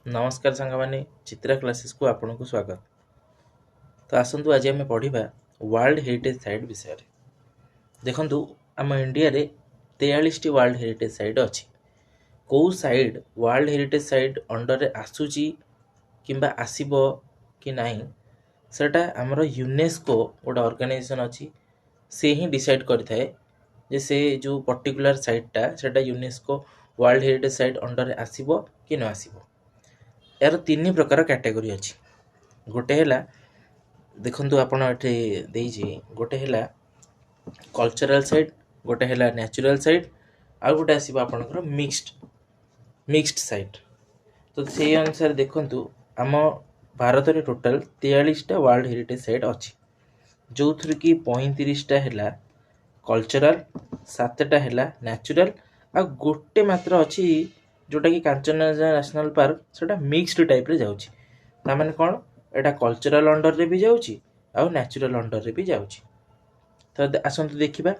नमस्कार सांगमाने चित्रा क्लासेस को आपन को स्वागत। तो आसतु आज आम पढ़ा वर्ल्ड हेरिटेज साइट विषय। देखु आम इंडिया रे 43 टी वर्ल्ड हेरिटेज साइट अच्छी। कौ site world heritage site under रे आसुची किंबा आसीबो कि नहीं सेटा आमर यूनेस्को गोटे ऑर्गेनाइजेशन अच्छी से ही डिसाइड करिथाए जे से जो पर्टिकुलर साइटटा सेटा UNESCO world heritage site under रे आसीबो कि न आसीबो। यार तीन प्रकार कैटेगरी अच्छी। गोटे है देखु आप गोटे है कल्चरल साइट, गोटे है नेचुरल साइट, आउ गोटे आसो आपंकर मिक्सड साइट। तो से अनुसार देखु आम भारत में टोटाल 43टा वर्ल्ड हेरिटेज साइट अच्छी, जो थी कि 35टा है कल्चरल, 7टा है नेचुरल, आ गोटे मात्र अच्छी जोटा कि कांचनजंगा नेशनल पार्क सेटा मिक्सड टाइप रे जाउची। ता माने कोन एटा कल्चरल अंडर रे भी जाउची आ नेचुरल अंडर रे भी जाउची। तो आसंतु देखिबा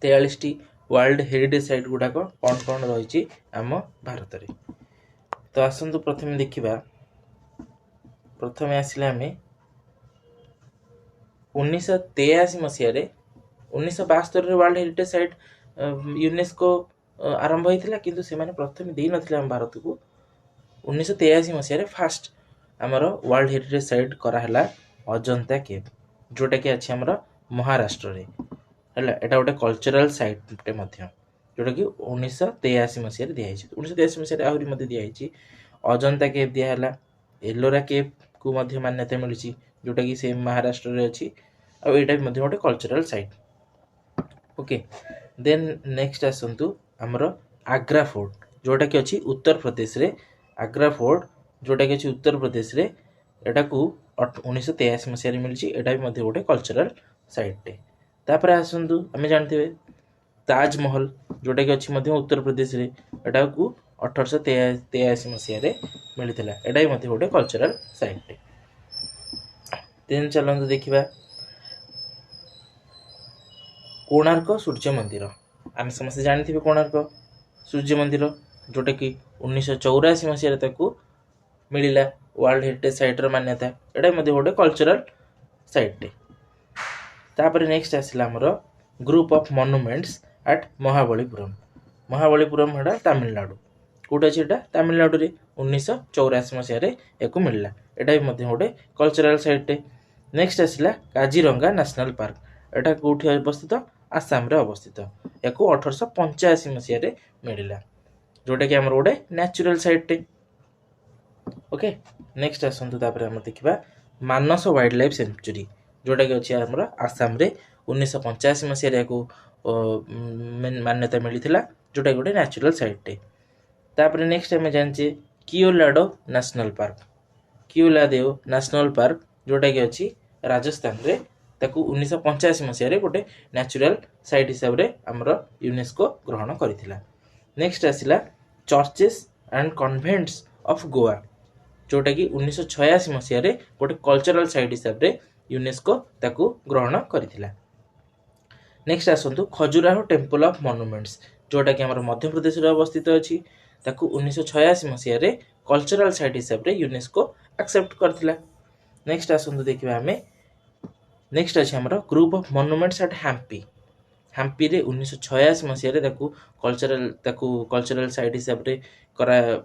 43 टी वर्ल्ड हेरिटेज साइट गुडा को कौन रही आम भारत रे। तो आसंतु प्रथमे देखिबा, प्रथमे आसिले आमे 1983 मसिया रे 1972 रे वर्ल्ड हेरिटेज साइट यूनेस्को आरंभ होता, किंतु से प्रथम दे नथिले आम भारत को। 1983 मसीह फास्ट आमर वर्ल्ड हेरिटेज साइट कराला अजंता केव, जोटा कि अच्छे आमर महाराष्ट्र रे है। एटा गोटे कल्चरल साइट जोटा कि 1983 मसीह दिखाई। 1983 मसीह आहरी दिखाई अजंता केव दिहला, एलोरा केव को मान्यता मिली जोटा कि से महाराष्ट्र रे अच्छी। आईटा भी गोटे cultural site. Okay, then next आसतु आमर आग्रा फोर्ट जोटा कि अच्छी उत्तर प्रदेश रे। आग्रा फोर्ट जोटा कि अच्छी उत्तर प्रदेश रे, एटा को 1983 मसीह मिली। एटा भी गोटे कल्चरल साइट टे। तापर आसतु आम जानते ताजमहल जोटा कि अच्छी उत्तर प्रदेश रे, एटा को 1883 मसीह मिलता। एटा भी गोटे कल्चरल साइट टे। देन चलते देखिबा कोणार्क सूर्य मंदिर। आम समस्त जानते कोणार्क सूर्य मंदिर जोटा कि 1984 मसीह मिलला वर्ल्ड हेरिटेज साइट मान्यता। एटा गोटे कल्चरल साइट टे। तापर नेक्स्ट आसला आमर group of monuments eight Mahabalipuram. Mahabalipuram है तमिलनाडु। कौट अच्छे एटा तमिलनाडु रे 1984 मसीह या मिलला। एटा भी गोटे कल्चरल साइट टे। नेक्स्ट आसला काजीरंगा नेशनल पार्क। एटा कौटी अवस्थित? आसाम रे अवस्थित। या 1885 मसीह मिलला, जोटा कि आमर गोटे नेचुरल साइट टे। ओके, नेक्स्ट आसतु आम देखा मानस वाइल्ड लाइफ सेंचुरी जोटा कि अच्छे आमर आसाम रे 1985 मसीह मान्यता मिलता, जोटा गोटे नेचुरल साइट टे। तापर नेक्स्ट आम जाने Keoladeo national park. कियोलादेव national park जोटा कि अच्छी राजस्थान रे, ताकू 1985 मसीह गोटे नेचुरल साइट हिसाब से आमर यूनेस्को ग्रहण करथिला। नेक्स्ट आसिला churches and convents of Goa जोटा कि 1986 मसीह गोटे कल्चरल साइट हिसाब से यूनेस्को ताकू ग्रहण करथिला। नेक्स्ट आसतु खजुराहो टेम्पल ऑफ मॉन्यूमेंट्स जोटा कि आमर मध्य प्रदेश रे अवस्थित अछि। ताकू 1986 मसीह कल्चरल साइट हिसाब से यूनेस्को एक्सेप्ट करथिला। नेक्स्ट आसतु देखिबा आमे, नेक्स्ट अच्छे आमर group of monuments at Hampi. Hampi रे 1986 मसीह कल्चरल साइट हिसाब से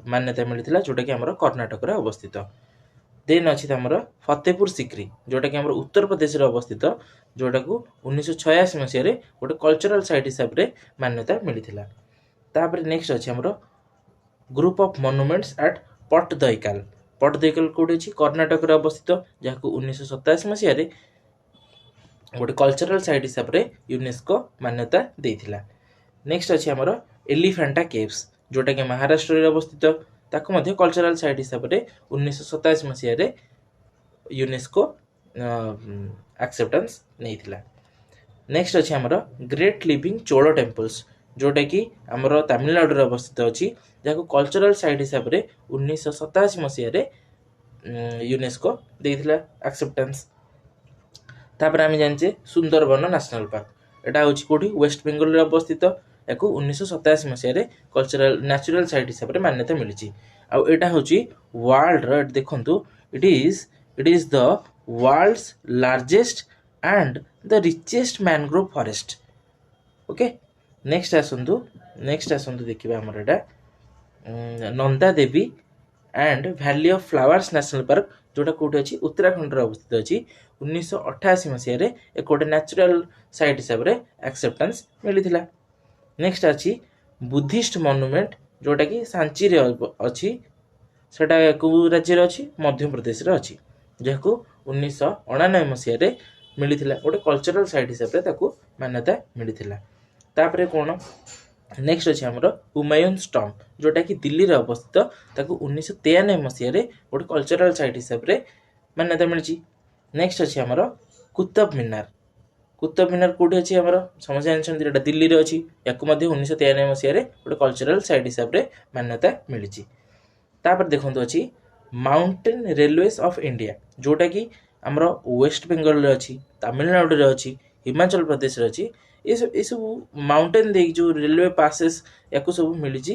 मान्यता मिलता, जोटा कि आमर कर्णाटक रे अवस्थित। देन अच्छी आमर फतेहपुर सिक्री जोटा कि आमर उत्तर प्रदेश रे अवस्थित, जोटा को 1986 मसीह गोटे कल्चरल साइट हिसाब से मान्यता मिलता। तापर नेक्स्ट अच्छे आमर group of monuments at Pattadakal. Pattadakal कौटी अच्छी? कर्णाटक रे अवस्थित, जहाँ को 1987 मसीह गोटे कल्चरल साइट हिसाब से यूनेस्को मान्यता देथिला। नेक्स्ट अच्छे आमर एलिफेंटा केव्स जोटा कि महाराष्ट्र रे अवस्थित, ताकू मध्य कल्चरल साइट हिसाब से 1927 मसीह यूनेस्को एक्सेप्टेंस नैथिला। नेक्स्ट अच्छे आमर ग्रेट लिविंग चोलो टेम्पल्स जोटा कि आमर तमिलनाडु रे अवस्थित अच्छी, जहाँ को कल्चरल साइट हिसाब से 1987 मसीह यूनेस्को देथिला एक्सेप्टेंस। तापर आम जाने सुंदरबन नेशनल पार्क। एटा हूँ कौटी? वेस्ट बेंगल रे अवस्थित। या 1987 मसीह कल्चरल नेचुरल साइट हिसाब से मान्यता मिली। आउ एटा होची वर्ल्ड रो देखंतु it is the world's largest and the richest mangrove forest. Okay next आसंतु देखिबा हमर एटा Nanda Devi and valley of flowers national park जोटा कोठी अछि उत्तराखंड रे अवस्थित अछि 1988 मसिया रे एक गोटे नेचुरल साइट हिसाब रे एक्सेप्टेंस मिलिथिला। नेक्स्ट अछि बुद्धिस्ट मॉन्यूमेंट जोटा कि सांची रे अछि सेटा को राज्य रे अछि मध्य प्रदेश रे अछि जेको 1999 मसिया रे मिलिथिला गोटे कल्चरल साइट हिसाब रे ताको मान्यता मिलिथिला। तापरे कोन नेक्स्ट अछि हमरो हुमायूंस टॉम जोटा कि दिल्ली रे अवस्थित ताको 1993 मसिया रे गोटे कल्चरल साइट हिसाब रे मान्यता मिलछि। नेक्स्ट अछि हमरो कुतुब मीनार कोठी अछि हमरो समझ जानछन एटा दिल्ली रे अछि याको मध्ये 1993 मसिया रे गोटे कल्चरल साइट हिसाब रे मान्यता मिलछि। तापर देखंतु अछि माउंटेन रेलवेज ऑफ इंडिया जोटा कि हमरो वेस्ट बंगाल रे अछि तमिलनाडु रे अछि हिमाचल प्रदेश रे अछि ये सब माउंटेन दे जो रेलवे पासेस याको सब मिलछि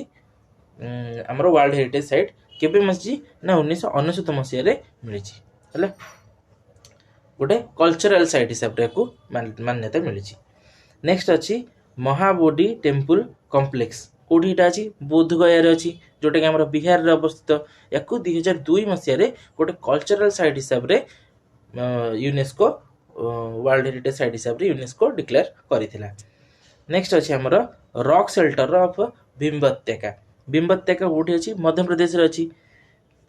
हमरो वर्ल्ड हेरिटेज साइट केबे मसजी ना 1999 मसिया रे मिलछि हला गोटे कल्चरल साइट हिसाब रे को मान्यता मिलछि। नेक्स्ट अछि महाबोधि टेम्पल कॉम्प्लेक्स कोठीटा अछि बोध गया रे अछि जोटा कि हमरो बिहार रे अवस्थित याको 2002 मसिया रे गोटे कल्चरल साइट हिसाब रे यूनेस्को वर्ल्ड हेरिटेज साइट हिसाब रे यूनेस्को डिक्लेयर करिथिला। नेक्स्ट अछि हमरो रॉक शेल्टर ऑफ भीमबत्यका कोठी अछि मध्य प्रदेश रे अछि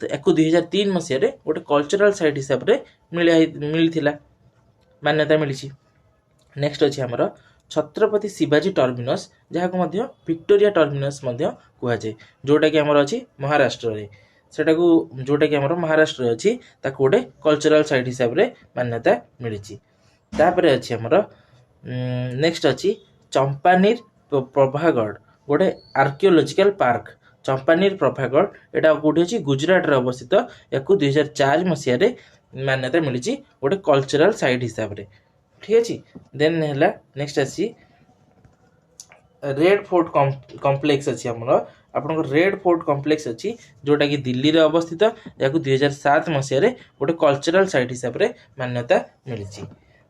तो याको 2003 मसिया रे गोटे कल्चरल साइट हिसाब रे मिलिथिला मान्यता मिलिछि। नेक्स्ट अछि हमरो छत्रपति शिवाजी टर्मिनस जहा को मध्य विक्टोरिया टर्मिनस मध्य कुहा जाय जोटा कि हमरो अछि महाराष्ट्र रे सेटा को जोटा कि हमरो महाराष्ट्र रे अछि ताको गोटे कल्चरल साइट हिसाब रे मान्यता मिलिछि। तापरे अछि हमरो नेक्स्ट अछि चंपानीर प्रभागढ़ गोटे आर्कियोलॉजिकल पार्क चंपानीर प्रभागढ़ एटा कोठी अछि गुजरात रे अवस्थित याको 2004 मसिया रे मान्यता मिलिछि गोटे कल्चरल साइट हिसाब रे ठीक अछि। देन हैला नेक्स्ट अछि रेड फोर्ट कॉम्प्लेक्स अछि हमरो आपन रेड फोर्ट कॉम्प्लेक्स अछि जोटा कि दिल्ली रे अवस्थित याको 2007 मसिया रे गोटे कल्चरल साइट हिसाब रे मान्यता मिलिछि।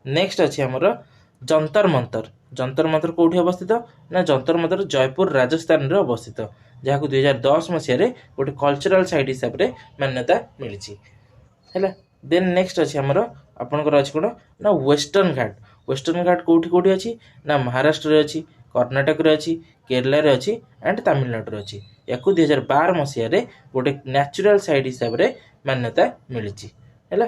नेक्स्ट अछि हमरो जंतर मंतर कोठी अवस्थित ना जंतर मंतर जयपुर राजस्थान रे अवस्थित जहाको 2010 मसिया रे गोटे कल्चरल साइट हिसाब रे मान्यता मिलिछि हैला। देन नेक्स्ट अछि हमरो आपनकर अछि कोन ना वेस्टर्न घाट कोठी अछि ना महाराष्ट्र रे अछि कर्नाटक रे अछि केरला रे अछि एंड तमिलनाडु रे अछि याको 2012 मसिया रे गोटे नेचुरल साइट हिसाब रे मान्यता मिलिछि हैला।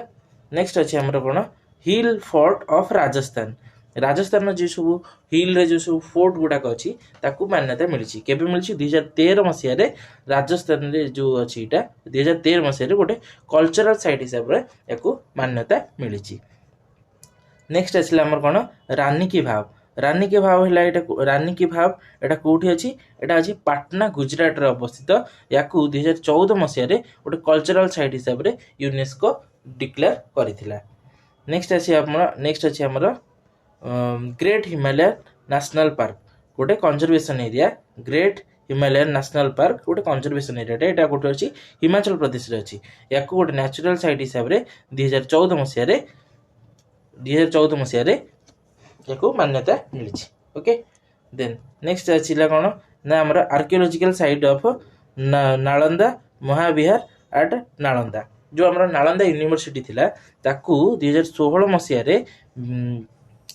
नेक्स्ट अछि हमरो कोन हिल फोर्ट ऑफ राजस्थान जे सब हिल रे जे सब फोर्ट गुडा अछि ताकू मान्यता मिलिछि केबे मिलिछि 2013 मसिया रे राजस्थान रे जो अछि एटा 2013 मसिया रे गोटे कल्चरल साइट हिसाब रे याकू मान्यता मिलिछि। नेक्स्ट आछिला हमर कोन रानी की भाव हैला एटा कोठी अछि एटा अछि पटना गुजरात रे अवस्थित याकू 2014 मसिया रे गोटे कल्चरल साइट हिसाब रे यूनेस्को डिक्लेयर करिथिला। नेक्स्ट अछि हमर ग्रेट हिमालय नेशनल पार्क गोटे conservation area great Himalayan national park गोटे कंजर्वेशन एरिया एटा गोटे अछि हिमाचल प्रदेश रे अछि याकू गोटे नेचुरल साइट हिसाब रे 2014 मसिया रे याकू मान्यता मिलिछि ओके। देन नेक्स्ट आछिला कोन ना हमर archaeological site of Nalanda Mahavihara at Nalanda जो हमर नालंदा यूनिवर्सिटी थिला ताकू 2016 मसिया रे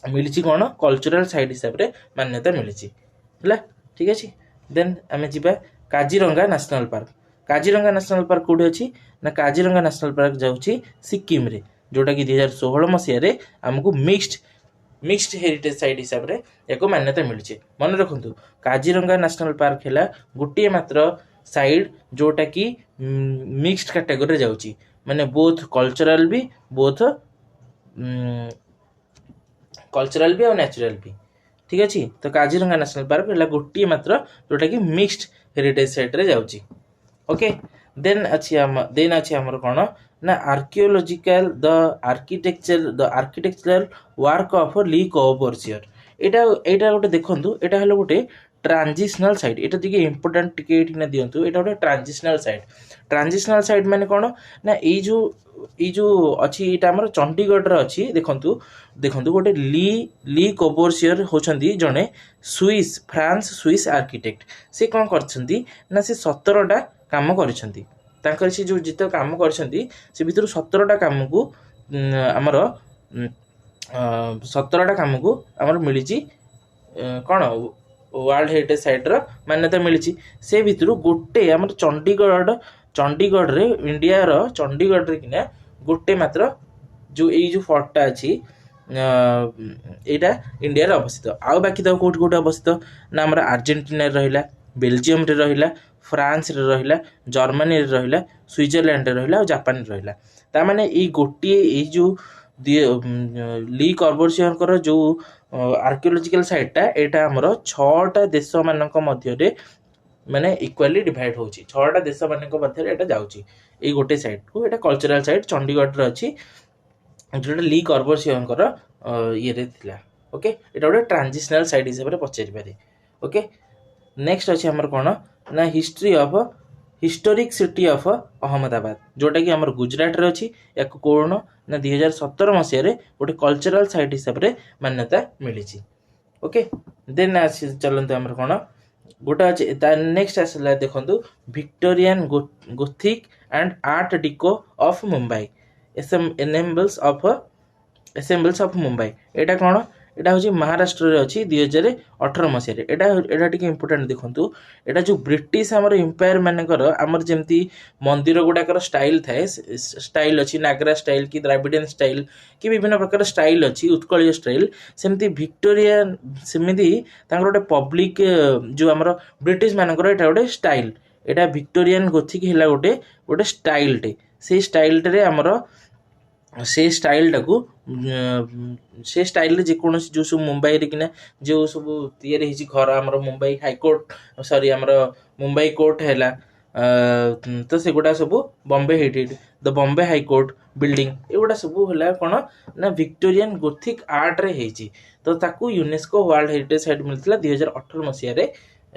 मिलिछि कोन कल्चरल साइट हिसाब रे मान्यता मिलिछि हला ठीक अछि। देन आमे जिबा काजीरंगा नेशनल पार्क कोठी अछि ना काजीरंगा नेशनल पार्क जाउछि सिक्किम रे जोटा कि 2016 मसिया रे हमकु मिक्स्ड हेरिटेज साइट हिसाब रे एको मान्यता मिलिछि। मन रखंतु काजीरंगा नेशनल पार्क हैला गुटिए मात्र साइड जोटा कि मिक्स्ड कैटेगरी रे जाउछि माने बोथ कल्चरल भी और नेचुरल भी ठीक अछि। तो काजीरंगा नेशनल पार्क हैला गुटिए मात्र जोटा कि मिक्स्ड हेरिटेज साइट रे जाउछि ओके। देन अछि हमर कोन ना archaeological the architectural work of Le Corbusier एटा गोटे देखंतु एटा हलो गोटे ट्रांजिशनल साइट एटा देखिए इंपोर्टेंट टिके एठी ना दियंतु एटा गोटे ट्रांजिशनल साइट माने कोन ना ई जो अछि एटा हमर चंडीगढ़ रे अछि देखंतु देखंतु गोटे ली कोबोर्सियर होचंदी जने फ्रांस स्विस आर्किटेक्ट से कोन करछंदी ना से 17टा काम करछंदी तांकर से जो जिते काम करछंदी से भितर 17टा काम को हमर 17टा काम को हमर मिलिची कौन वर्ल्ड हेरिटेज साइट रो मान्यता मिली से भितर गोटे आम चंडीगढ़ रे इंडिया रो चंडीगढ़ रे किना गोटे मात्र जो जो फोर्टटा अच्छी यहाँ इंडिया रे अवस्थित आउ बाकी तो कौट कौट अवस्थित ना आम आर्जेंटीना रहा बेलजियम रे रहा फ्रांस रे रहा जर्मनी रे रहा स्विट्जरलैंड रे रहा जापान रे रहा तामाने ई गोटे जो ली कॉर्बोरेशन जो आर्कियोलॉजिकल साइटटा एटा हमर 6टा देश मानक मध्य माने इक्वाली डिवाइड होची 6टा देश मानक मध्य एटा जाउची ए गोटे साइट को एटा कल्चरल साइट चंडीगढ़ रे अछि जोटा ली कॉर्बोरेशन ये रे थिला ओके एटा गोटे ट्रांजिशनल साइट हिसाब रे पचारि पारे ओके नेक्स्ट अछि हमर कोन ना हिस्टोरिक सिटी ऑफ अहमदाबाद जोटा कि हमर गुजरात रे अछि या कोन ना 2017 मसिया रे गोटे कल्चरल साइट हिसाब रे मान्यता मिली ओके देन चलते हमर कोन गोटे अच्छे नेक्स्ट आसला देखंतु Victorian Gothic and art deco of Mumbai ensembles of Mumbai एटा कोन एटा होची महाराष्ट्र रे अछि 2018 मसिया रे एटा टिके इंपोर्टेंट देखंतु एटा जो ब्रिटिश हमर एम्पायर मानकर हमर जेमती मंदिर गुडाकर स्टाइल थाए स्टाइल अछि नागरा स्टाइल कि द्राविडियन स्टाइल कि विभिन्न प्रकार स्टाइल अछि उत्कलीय स्टाइल सेमती विक्टोरियन सेमती तांकर गोटे पब्लिक जो हमर ब्रिटिश मानकर एटा गोटे स्टाइल एटा विक्टोरियन गोथिक हिला गोटे स्टाइल टे से स्टाइल टे हमर से स्टाइल टाकू से स्टाइल जेकोसी जो सब मुंबई रे किना जो सब तैयारी हिची घर हमर मुंबई हाईकोर्ट सॉरी हमर मुंबई कोर्ट हैला तो से गोटा सब बॉम्बे हेटेड द बॉम्बे हाईकोर्ट बिल्डिंग एगुड़ा सब होला कोन ना विक्टोरियन गोथिक आर्ट रे हेची तो ताकू यूनेस्को वर्ल्ड हेरिटेज साइट मिलथिला 2018 मसिया रे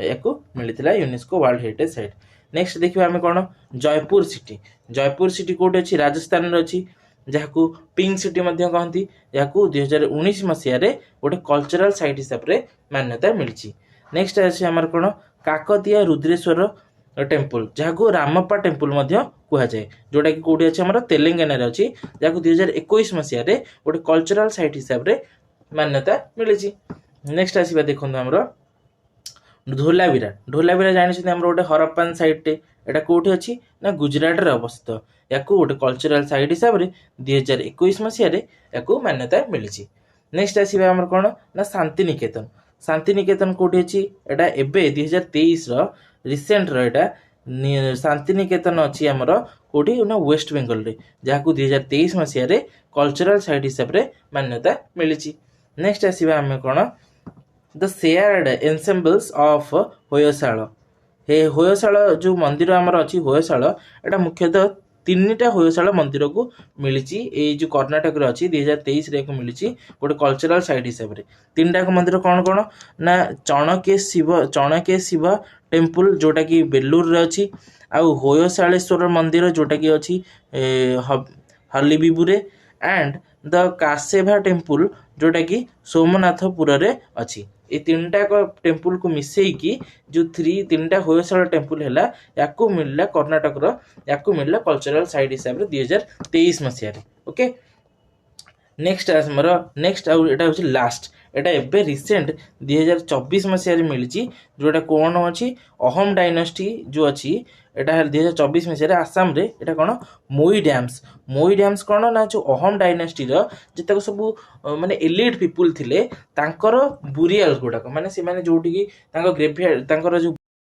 याकू मिलथिला UNESCO world heritage site next देखिबा हमें कोन जयपुर सिटी कोड अछि राजस्थान रे अछि जहाकू पिंक सिटी मध्य कहती याकू 2019 मसिया रे गोटे कल्चरल साइट हिसाब रे मान्यता मिली नेक्स्ट अछि हमर कोन काकतिया रुद्रेश्वर टेम्पल जहाकू रामप्पा टेम्पल मध्य कुहा जाए जोटा कि कोठी अछि हमर तेलंगाना रे अछि जहाकू 2021 मसिया रे गोटे कल्चरल साइट हिसाब रे मान्यता मिली नेक्स्ट आसीबा देखंतु हमर ढोलावीरा जानि हमर गोटे हरप्पन साइट टे एटा कोठी अछि ना गुजरात रे अवस्थित याकू गोटे कल्चरल साइट हिसाब रे 2021 मसिया रे याकू मान्यता मिली नेक्स्ट आसीबा हमर कोन ना शांतिनिकेतन कोठी अछि एटा एबे 2023 रो रिसेंट रो एटा शांतिनिकेतन अछि हमर कोठी ना वेस्ट बेंगल रे जहाकू 2023 मसिया रे कल्चरल साइट हिसाब रे मान्यता मिली नेक्स्ट आसीबा हम कोन द शेयर्ड एन्सेम्बल्स ऑफ होयसाल जो मंदिर आमर अच्छी होयसाल एटा मुख्यतः 3टा होयसाल मंदिर को मिली जो कर्णाटक रे अच्छी 2023 रे को मिली गोटे कल्चरल साइट हिसाब रे 3टा मंदिर कौन कौन ना चणके शिव टेम्पल जोटा कि बेलूर रे अच्छी आउ होयसालेश्वर मंदिर जोटा कि अच्छी हल्लीबिबुरे एंड द कासेभा टेम्पल जोटा कि सोमनाथपुर रे अच्छी ये 3टा टेम्पल को मिसेकी जो 3टा होयसाल टेम्पल हैला याकू मिलला कर्णाटक रो याकू मिलला कल्चरल साइट हिसाब रे 2023 मसिया रे ओके नेक्स्ट आउ एटा होची लास्ट एटा एबे रिसेंट 2024 मसिया रे मिलिची जोटा कोन अछि अहोम डायनेस्टी जो अछि एटा 2024 मसिया रे आसाम रे एटा कोन मोई डैम्स कोन ना जो अहोम डायनेस्टी रो जतक सब माने एलिट पीपल थिले तांकर बुरियल गुडा माने से माने जोटी की तांकर ग्रेवयार्ड तांकर जो